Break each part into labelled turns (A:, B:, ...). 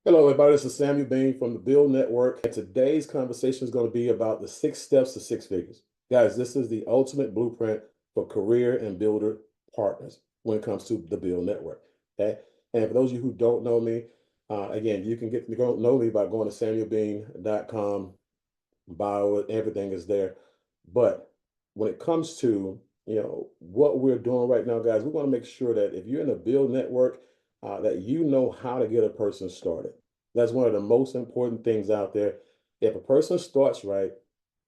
A: Hello, everybody. This is Samuel Bean from the BYLD Network. And today's conversation is going to be about the 6 steps to six figures. Guys, this is the ultimate blueprint for career and builder partners when it comes to the BYLD Network. Okay. And for those of you who don't know me, again, you can get to know me by going to samuelbean.com. Bio, everything is there. But when it comes to what we're doing right now, guys, we want to make sure that if you're in the BYLD Network, that you know how to get a person started. That's one of the most important things out there. If a person starts right,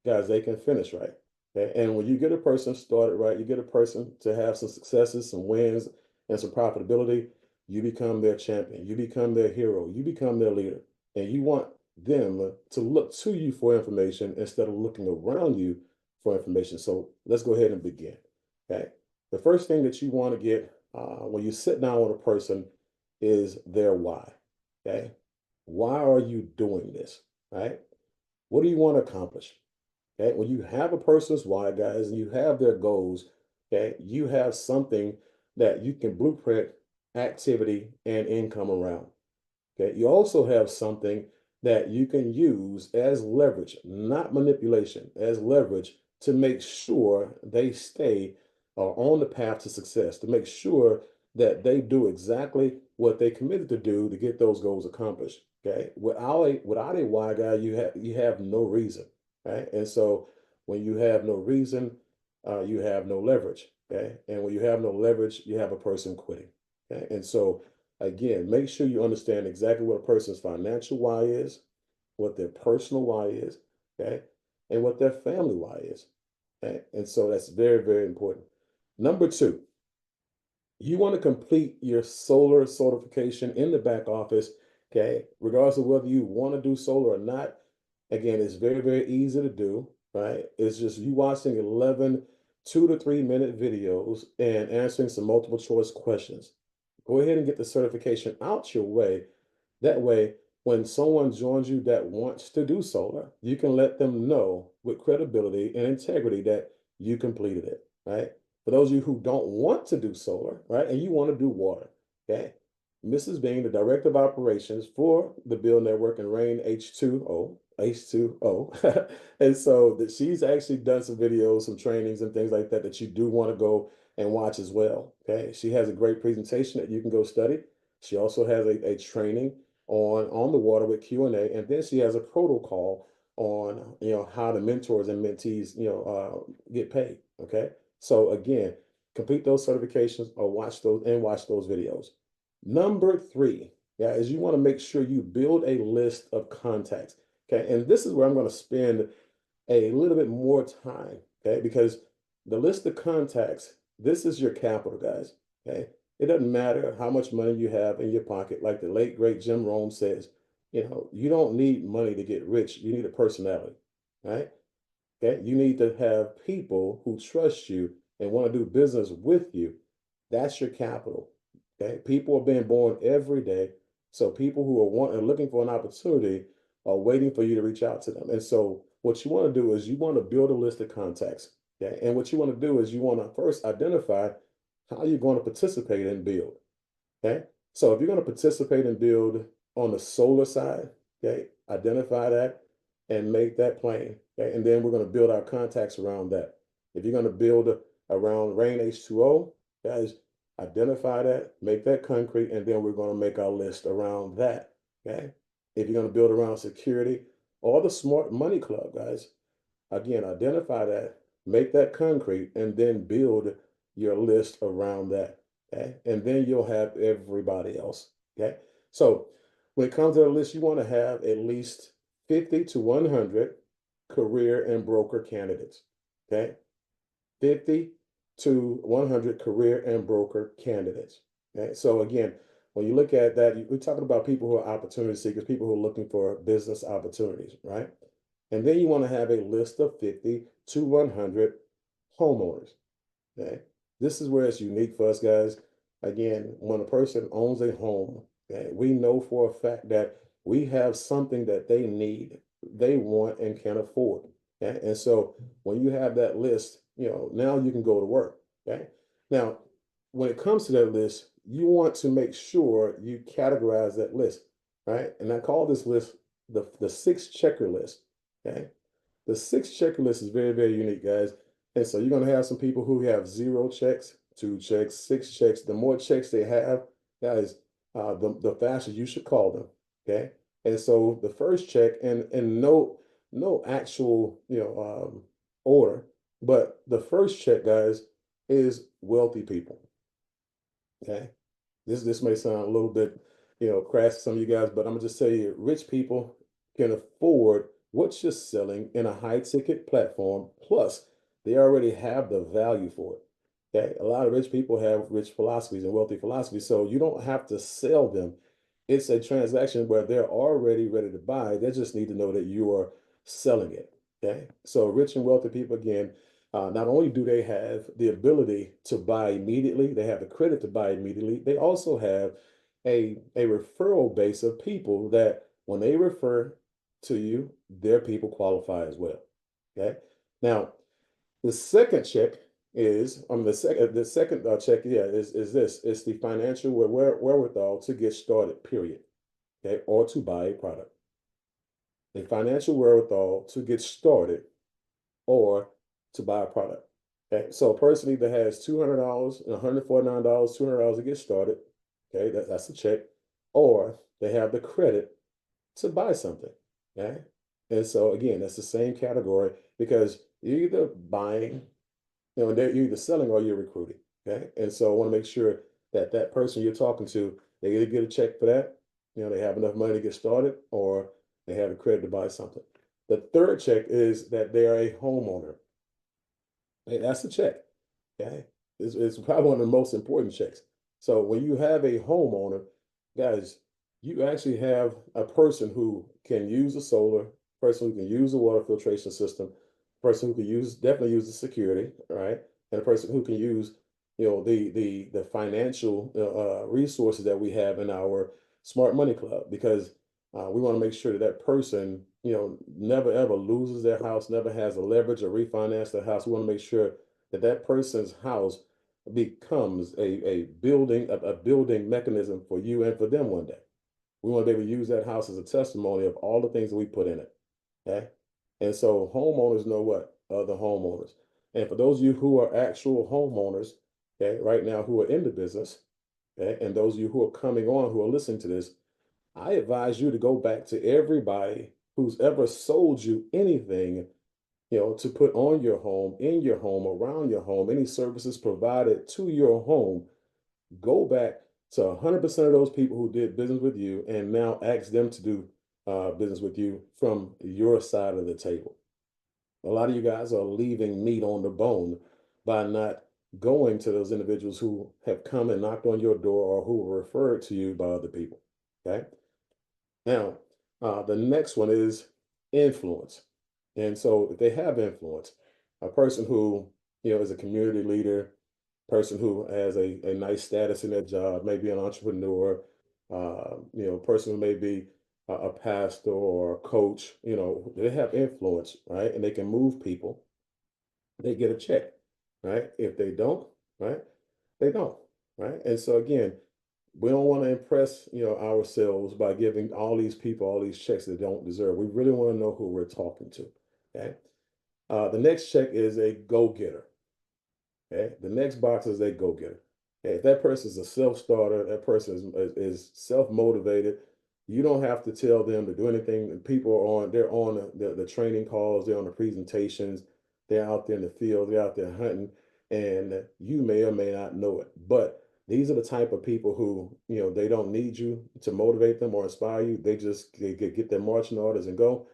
A: guys, they can finish right. Okay? And when you get a person started right, you get a person to have some successes, some wins, and some profitability, you become their champion. You become their hero. You become their leader. And you want them to look to you for information instead of looking around you for information. So let's go ahead and begin. Okay. The first thing that you want to get when you sit down with a person is their why. Okay. Why are you doing this? Right? What do you want to accomplish? Okay. When you have a person's why, guys, and you have their goals, okay, you have something that you can blueprint activity and income around. Okay. You also have something that you can use as leverage, not manipulation, as leverage to make sure they stay on the path to success, to make sure that they do exactly what they committed to do to get those goals accomplished. Okay. Without a why, guy, you have no reason. Right. And so when you have no reason, you have no leverage. Okay. And when you have no leverage, you have a person quitting. Okay. And so again, make sure you understand exactly what a person's financial why is, what their personal why is, okay, and what their family why is. Okay? And so that's very, very important. Number two, you want to complete your solar certification in the back office, okay, regardless of whether you want to do solar or not. Again, it's very, very easy to do, right? It's just you watching 11 2 to 3 minute videos and answering some multiple choice questions. Go ahead and get the certification out your way. That way, when someone joins you that wants to do solar, you can let them know with credibility and integrity that you completed it, right? For those of you who don't want to do solar, right, and you want to do water, okay? Mrs. Bean, the director of operations for the BYLD Network and Rain H2O. And so that she's actually done some videos, some trainings and things like that that you do want to go and watch as well. Okay. She has a great presentation that you can go study. She also has a training on the water with Q&A, and then she has a protocol on how the mentors and mentees get paid. Okay. So again, complete those certifications or watch those videos. Number three, yeah, is you want to make sure you build a list of contacts. Okay. And this is where I'm going to spend a little bit more time. Okay. Because the list of contacts, this is your capital, guys. Okay. It doesn't matter how much money you have in your pocket. Like the late, great Jim Rome says, you don't need money to get rich. You need a personality. Right. Okay. You need to have people who trust you and want to do business with you. That's your capital. Okay. People are being born every day. So people who are looking for an opportunity are waiting for you to reach out to them. And so what you want to do is you want to build a list of contacts. Okay. And what you want to do is you want to first identify how you're going to participate in BYLD. Okay. So if you're going to participate in BYLD on the solar side, okay, identify that and make that plain. Okay. And then we're going to build our contacts around that. If you're going to build around Rain H2O, guys, identify that, make that concrete, and then we're going to make our list around that. Okay. If you're going to build around security or the Smart Money Club, guys, again, identify that, make that concrete, and then build your list around that. Okay. And then you'll have everybody else. Okay. So when it comes to the list, you want to have at least 50 to 100 career and broker candidates. Okay. 50 to 100 career and broker candidates. Okay. So again, when you look at that, we're talking about people who are opportunity seekers, people who are looking for business opportunities, right? And then you want to have a list of 50 to 100 homeowners. Okay. This is where it's unique for us, guys. Again, when a person owns a home, okay, we know for a fact that we have something that they need, they want, and can afford. Okay. And so when you have that list, now you can go to work. Okay. Now, when it comes to that list, you want to make sure you categorize that list. right? And I call this list the six checker list. Okay. The six checker list is very, very unique, guys. And so you're gonna have some people who have zero checks, two checks, six checks. The more checks they have, guys, the faster you should call them. Okay. And so the first check, and no actual order, but the first check, guys, is wealthy people. Okay. This may sound a little bit, crass to some of you guys, but I'm gonna just tell you, rich people can afford what you're selling in a high ticket platform. Plus, they already have the value for it. Okay. A lot of rich people have rich philosophies and wealthy philosophies, so you don't have to sell them. It's a transaction where they're already ready to buy. They just need to know that you are selling it. Okay. So rich and wealthy people, again, not only do they have the ability to buy immediately, they have the credit to buy immediately, they also have a referral base of people that when they refer to you, their people qualify as well. Okay. Now, the second check is the second check, yeah, is this. It's the financial wherewithal to get started, period. Okay, or to buy a product. A financial wherewithal to get started or to buy a product. Okay, so a person either has $200 and $149, $200 to get started. Okay, that's a check, or they have the credit to buy something. Okay, and so again, that's the same category because you're either buying, you're either selling or you're recruiting. Okay, and so I want to make sure that that person you're talking to, they either get a check for that, they have enough money to get started, or they have the credit to buy something. The third check is that they are a homeowner. Hey, that's a check. Okay. It's probably one of the most important checks. So when you have a homeowner, guys, you actually have a person who can use the solar, person who can use the water filtration system, person who can definitely use the security, right? And a person who can use, the financial resources that we have in our smart money club, because we want to make sure that that person, never ever loses their house, never has a leverage or refinance their house. We want to make sure that that person's house becomes a building mechanism for you and for them one day. We want to be able to use that house as a testimony of all the things that we put in it. Okay. And so homeowners know what? Other homeowners. And for those of you who are actual homeowners, okay, right now who are in the business, okay, and those of you who are coming on who are listening to this, I advise you to go back to everybody who's ever sold you anything, to put on your home, in your home, around your home, any services provided to your home. Go back to 100% of those people who did business with you and now ask them to do business with you from your side of the table. A lot of you guys are leaving meat on the bone by not going to those individuals who have come and knocked on your door or who were referred to you by other people. Okay. Now, the next one is influence. And so if they have influence, a person who, is a community leader, person who has a nice status in their job, maybe an entrepreneur, person who may be a pastor or a coach, they have influence, right? And they can move people, they get a check, right? If they don't, right, they don't, right? And so again, we don't want to impress, ourselves by giving all these people all these checks they don't deserve. We really want to know who we're talking to. Okay. The next check is a go-getter. Okay. The next box is a go-getter. Okay. If that person is a self-starter, that person is self-motivated. You don't have to tell them to do anything. People are they're on the training calls, they're on the presentations, they're out there in the field, they're out there hunting, and you may or may not know it. But these are the type of people who, they don't need you to motivate them or inspire you. They just get their marching orders and go.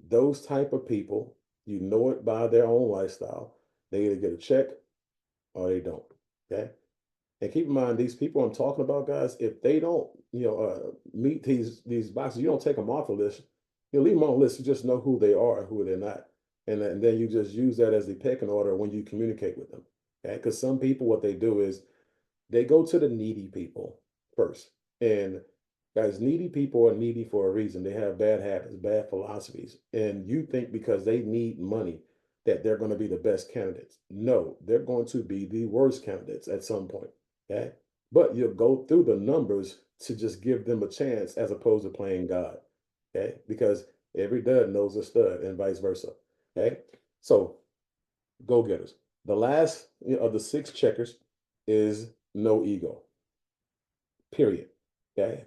A: Those type of people, you know it by their own lifestyle. They either get a check or they don't. Okay. And keep in mind, these people I'm talking about, guys, if they don't, meet these boxes, you don't take them off the list. You leave them on the list. You just know who they are and who they're not, and then you just use that as the pecking order when you communicate with them. Okay, because some people, what they do is they go to the needy people first, and guys, needy people are needy for a reason. They have bad habits, bad philosophies, and you think because they need money that they're going to be the best candidates. No, they're going to be the worst candidates at some point. Okay. but you'll go through the numbers to just give them a chance as opposed to playing God. Okay, because every dud knows a stud and vice versa. Okay, so go getters. The last of the six checkers is no ego. Period. Okay.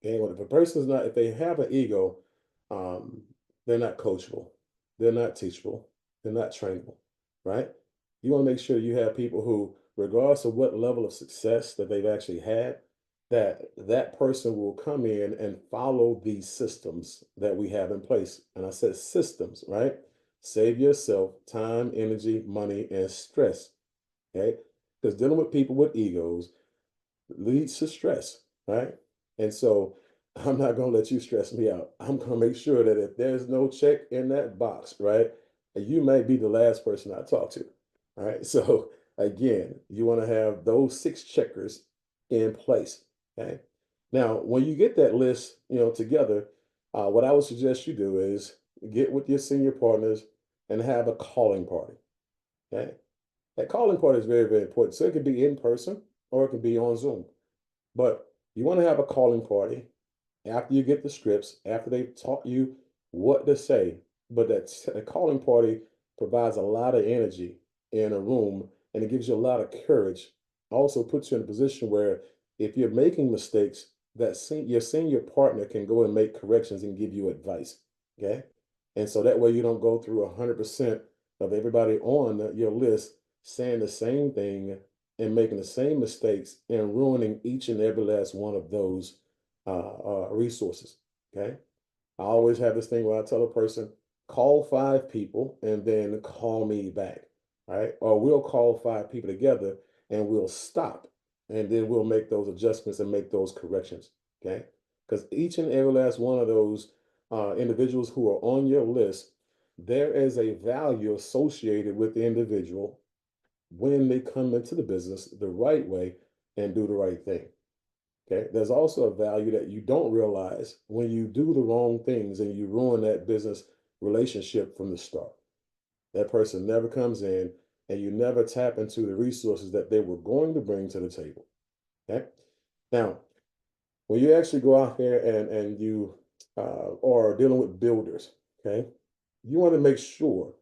A: Okay. Well, if a person's not, if they have an ego, um, they're not coachable, they're not teachable, they're not trainable, right? You want to make sure you have people who, regardless of what level of success that they've actually had, that person will come in and follow these systems that we have in place. And I said systems, right? Save yourself time, energy, money, and stress. Okay. Because dealing with people with egos leads to stress, right? And so I'm not going to let you stress me out. I'm going to make sure that if there's no check in that box, right, you may be the last person I talk to. All right. So again, you want to have those six checkers in place. Okay. Now, when you get that list, together, what I would suggest you do is get with your senior partners and have a calling party. Okay. That calling party is very, very important. So it could be in person or it could be on Zoom. But you want to have a calling party after you get the scripts, after they've taught you what to say. But that calling party provides a lot of energy in a room and it gives you a lot of courage. Also puts you in a position where if you're making mistakes, your senior partner can go and make corrections and give you advice. Okay. And so that way you don't go through 100% of everybody on your list saying the same thing and making the same mistakes and ruining each and every last one of those resources. Okay. I always have this thing where I tell a person, call five people and then call me back. Right. Or we'll call five people together and we'll stop and then we'll make those adjustments and make those corrections. Okay. Because each and every last one of those individuals who are on your list, there is a value associated with the individual when they come into the business the right way and do the right thing. Okay. There's also a value that you don't realize when you do the wrong things and you ruin that business relationship from the start. That person never comes in and you never tap into the resources that they were going to bring to the table. Okay. Now, when you actually go out there and you are dealing with builders, okay, you want to make sure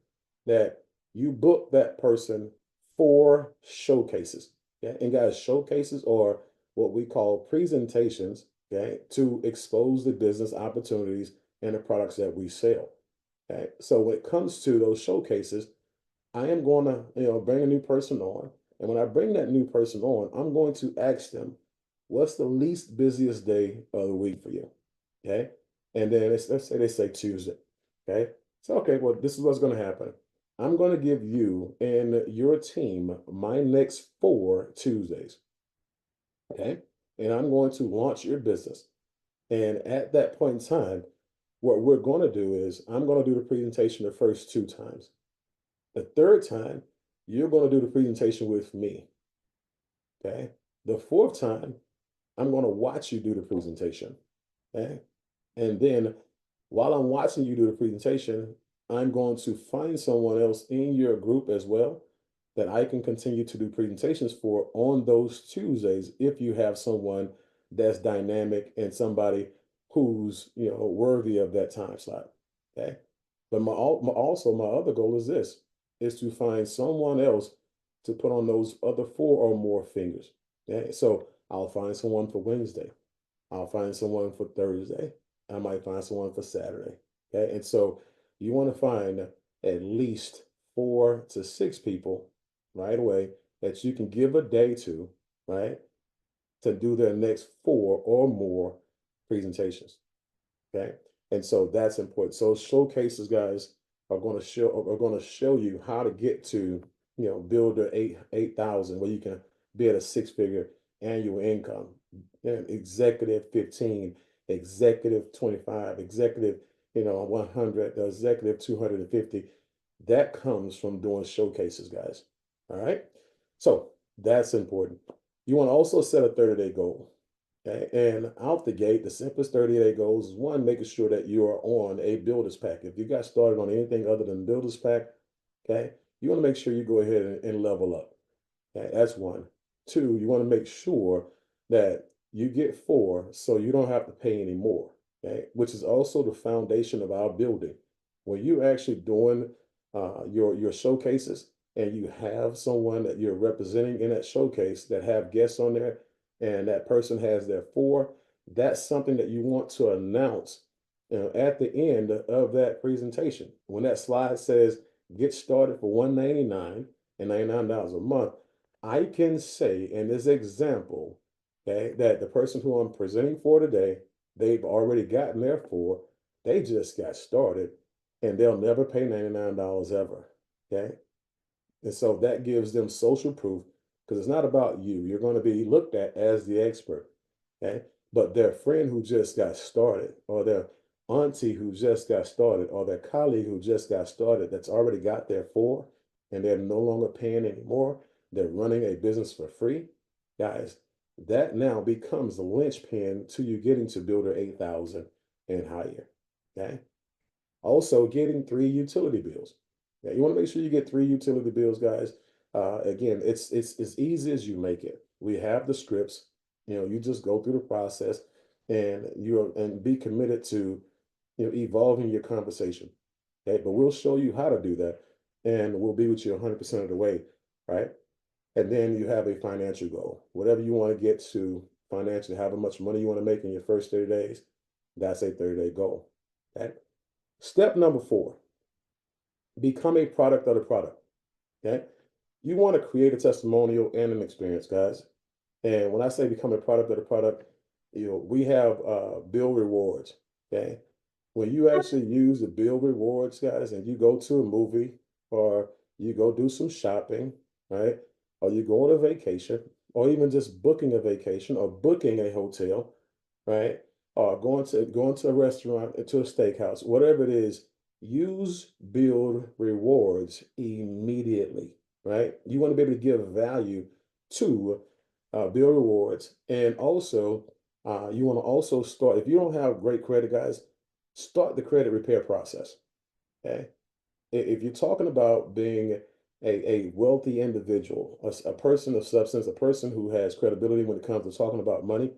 A: that you book that person for showcases. Okay, and guys, showcases are what we call presentations, okay, to expose the business opportunities and the products that we sell. Okay, so when it comes to those showcases, I am going to, bring a new person on. And when I bring that new person on, I'm going to ask them, what's the least busiest day of the week for you? Okay. And then let's say they say Tuesday. Okay. So, okay, well, this is what's going to happen. I'm going to give you and your team my next 4 Tuesdays. Okay. And I'm going to launch your business. And at that point in time, what we're going to do is I'm going to do the presentation the first 2 times. The third time, you're going to do the presentation with me. Okay. The fourth time, I'm going to watch you do the presentation. Okay. And then while I'm watching you do the presentation, I'm going to find someone else in your group as well that I can continue to do presentations for on those Tuesdays if you have someone that's dynamic and somebody who's worthy of that time slot. Okay. But also my other goal is this is to find someone else to put on those other 4 or more fingers. Okay. So I'll find someone for Wednesday. I'll find someone for Thursday. I might find someone for Saturday. Okay. And so you want to find at least 4 to 6 people right away that you can give a day to, right, to do their next 4 or more presentations. Okay. And so that's important. So showcases, guys, are going to show you how to get to, build a 8,000 where you can be at a 6-figure annual income. And executive 15, executive 25, executive, 100, executive 250. That comes from doing showcases, guys. All right. So that's important. You want to also set a 30-day goal. Okay. And out the gate, the simplest 30-day goals is one, making sure that you are on a builder's pack. If you got started on anything other than builder's pack, okay, you want to make sure you go ahead and level up. Okay. That's one. Two, you want to make sure that you get four so you don't have to pay any more, okay? Which is also the foundation of our building. When you're actually doing your showcases and you have someone that you're representing in that showcase that have guests on there and that person has their four, that's something that you want to announce at the end of that presentation. When that slide says get started for $199 and $99 a month, I can say in this example, okay, that the person who I'm presenting for today, they've already gotten their four, they just got started, and they'll never pay $99 ever. Okay. And so that gives them social proof because it's not about you. You're going to be looked at as the expert. Okay. But their friend who just got started, or their auntie who just got started, or their colleague who just got started that's already got their four and they're no longer paying anymore, they're running a business for free. Guys, that now becomes the linchpin to you getting to Builder 8,000 and higher. Okay. Also, getting three utility bills. Yeah, you want to make sure you get three utility bills, guys. Again, it's as easy as you make it. We have the scripts. You just go through the process, and be committed to evolving your conversation. Okay, but we'll show you how to do that, and we'll be with you 100% of the way, right? And then you have a financial goal. Whatever you want to get to financially, however much money you want to make in your first 30 days, that's a 30-day goal. Okay. Step number four, become a product of the product. Okay. You want to create a testimonial and an experience, guys. And when I say become a product of the product, we have bill rewards. Okay. When you actually use the bill rewards, guys, and you go to a movie or you go do some shopping, right? Or you go on a vacation, or even just booking a vacation or booking a hotel, right? Or going to a restaurant, to a steakhouse, whatever it is, use BYLD rewards immediately, right? You want to be able to give value to BYLD rewards, and also you want to also start. If you don't have great credit, guys, start the credit repair process. Okay, if you're talking about being a wealthy individual, a person of substance, a person who has credibility when it comes to talking about money,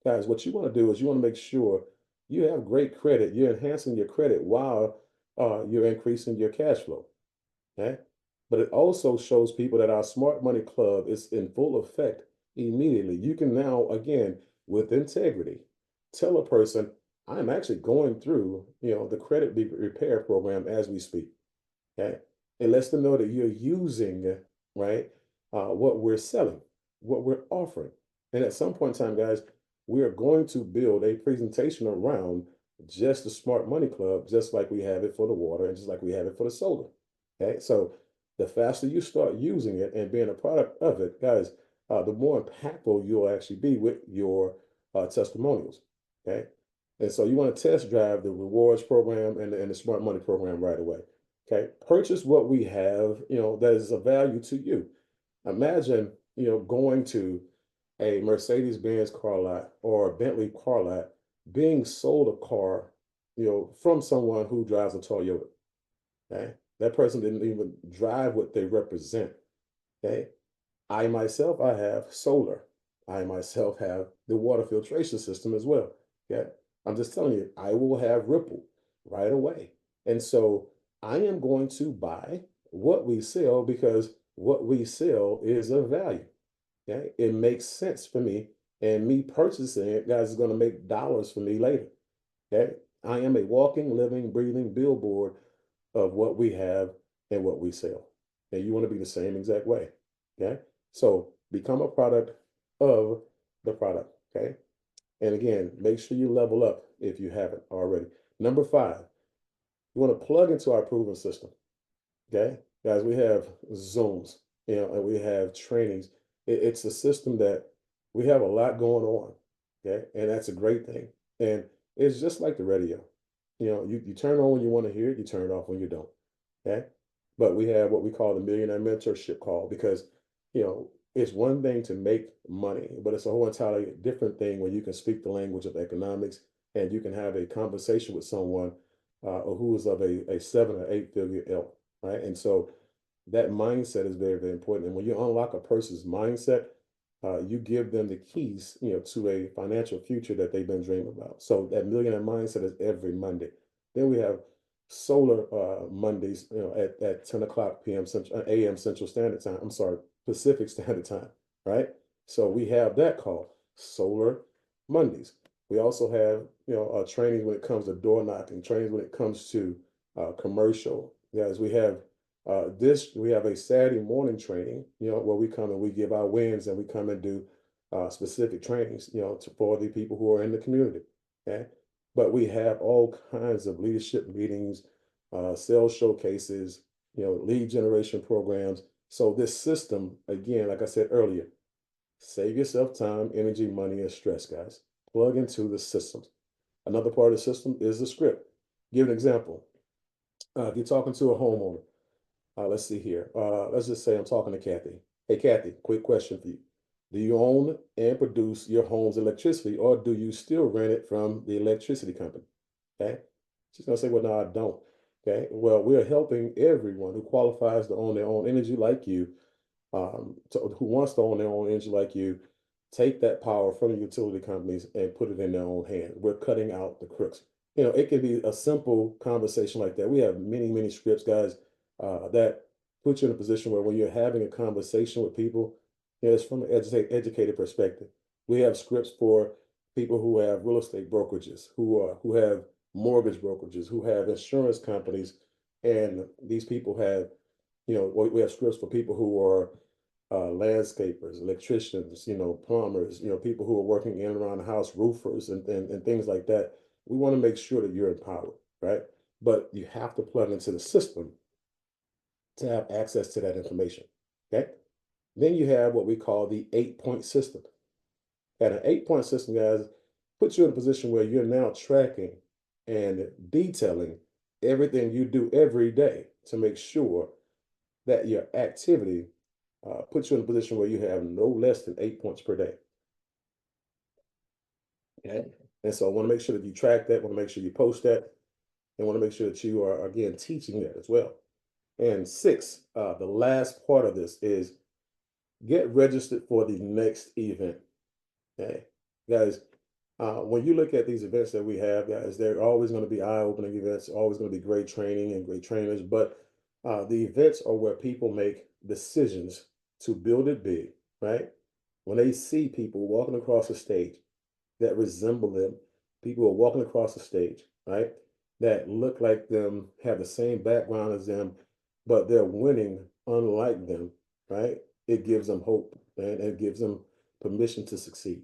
A: guys, what you want to do is you want to make sure you have great credit. You're enhancing your credit while you're increasing your cash flow. Okay. But it also shows people that our Smart Money Club is in full effect immediately. You can now, again, with integrity, tell a person, I'm actually going through, the credit repair program as we speak. Okay. It lets them know that you're using, right, what we're selling, what we're offering. And at some point in time, guys, we are going to build a presentation around just the Smart Money Club, just like we have it for the water and just like we have it for the solar. Okay. So the faster you start using it and being a product of it, guys, the more impactful you'll actually be with your testimonials. Okay. And so you want to test drive the rewards program and the Smart Money program right away. Okay. Purchase what we have, that is of value to you. Imagine, going to a Mercedes-Benz car lot or a Bentley car lot being sold a car, from someone who drives a Toyota. Okay. That person didn't even drive what they represent. Okay. I myself, I have solar. I myself have the water filtration system as well. Okay. I'm just telling you, I will have Ripple right away. And so I am going to buy what we sell because what we sell is of value. Okay. It makes sense for me. And me purchasing it, guys, is going to make dollars for me later. Okay. I am a walking, living, breathing billboard of what we have and what we sell. And you want to be the same exact way. Okay. So become a product of the product. Okay. And again, make sure you level up if you haven't already. Number five, you want to plug into our proven system. Okay. Guys, we have Zooms, and we have trainings. It's a system that we have a lot going on. Okay. And that's a great thing. And it's just like the radio. You turn on when you want to hear it, you turn it off when you don't. Okay. But we have what we call the millionaire mentorship call because, it's one thing to make money, but it's a whole entirely different thing when you can speak the language of economics and you can have a conversation with someone who is of a 7 or 8 figure ilk, right? And so that mindset is very, very important. And when you unlock a person's mindset, you give them the keys, to a financial future that they've been dreaming about. So that millionaire mindset is every Monday. Then we have solar Mondays, at 10 o'clock p.m. a.m. Central Standard Time. I'm sorry, Pacific Standard Time, right? So we have that called Solar Mondays. We also have, training when it comes to door knocking, trainings when it comes to commercial. Guys, we have a Saturday morning training, where we come and we give our wins and we come and do specific trainings, for the people who are in the community. Okay. But we have all kinds of leadership meetings, sales showcases, lead generation programs. So this system, again, like I said earlier, save yourself time, energy, money, and stress, guys. Plug into the systems. Another part of the system is the script. Give an example. If you're talking to a homeowner, let's see here. Let's just say I'm talking to Kathy. Hey, Kathy, quick question for you. Do you own and produce your home's electricity, or do you still rent it from the electricity company? Okay. She's going to say, well, no, I don't. Okay. Well, we're helping everyone who qualifies to own their own energy like you, who wants to own their own energy like you, take that power from the utility companies and put it in their own hand. We're cutting out the crooks. It can be a simple conversation like that. We have many, many scripts, guys, that put you in a position where when you're having a conversation with people, it's from an educated perspective. We have scripts for people who have real estate brokerages, who have mortgage brokerages, who have insurance companies, and these people have, we have scripts for people who are landscapers, electricians, plumbers, people who are working in and around the house, roofers, and things like that. We want to make sure that you're empowered, right? But you have to plug into the system to have access to that information. Okay. Then you have what we call the 8-point system. And an 8-point system, guys, puts you in a position where you're now tracking and detailing everything you do every day to make sure that your activity puts you in a position where you have no less than 8 points per day. Okay. And so I want to make sure that you track that, want to make sure you post that, and want to make sure that you are, again, teaching that as well. And 6, the last part of this is get registered for the next event. Okay. Guys, when you look at these events that we have, guys, they're always going to be eye-opening events, always going to be great training and great trainers, but the events are where people make decisions to build it big, right? When they see people walking across the stage that resemble them, people who are walking across the stage, right? That look like them, have the same background as them, but they're winning unlike them, right? It gives them hope and it gives them permission to succeed.